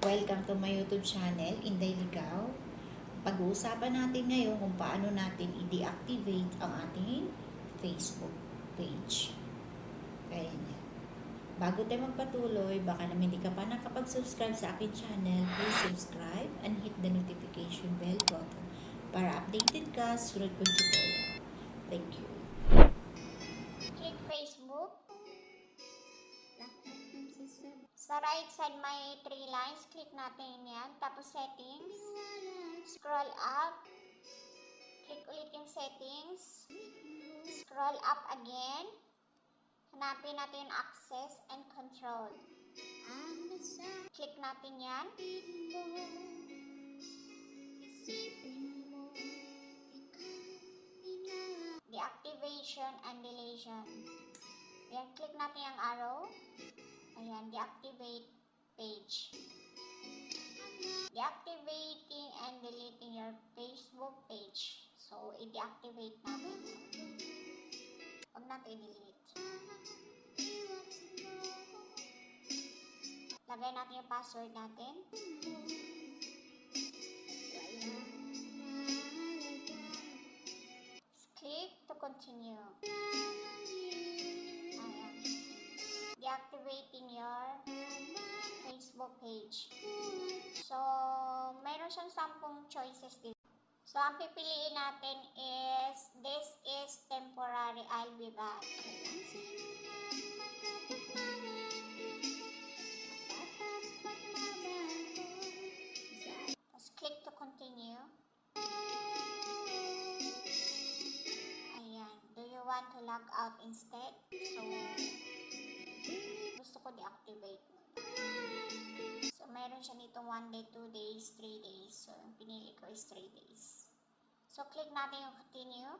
Welcome to my YouTube channel, Inday Ligaw. Pag-uusapan natin ngayon kung paano natin i-deactivate ang ating Facebook page. Kaya yan. Bago tayo magpatuloy, baka naman hindi ka pa nakapag-subscribe sa aking channel, please subscribe and hit the notification bell button para updated ka sa sunod kong tutorial. Thank you. Click Facebook. Sa right side may 3 lines. Click natin yan. Tapos settings. Scroll up. Click ulit yung settings. Scroll up again. Hanapin natin yung access and control. Click natin yan. Deactivation and deletion. Ayan, click natin yung arrow. Ayan, deactivate page. Deactivating and deleting your Facebook page. So, i-deactivate natin. Huwag natin i-delete. Lagay natin yung password natin. Click to continue. Ayan. Deactivating your Facebook page. So, meron siyang 10 choices dito. So, ang pipiliin natin is, this is temporary, I'll be back. Tapos, click to continue. Ayan. Do you want to log out instead? So, gusto ko deactivate. So, meron siya nitong 1 day, 2 days, 3 days. So, yung pinili ko is 3 days. So, click natin yung continue.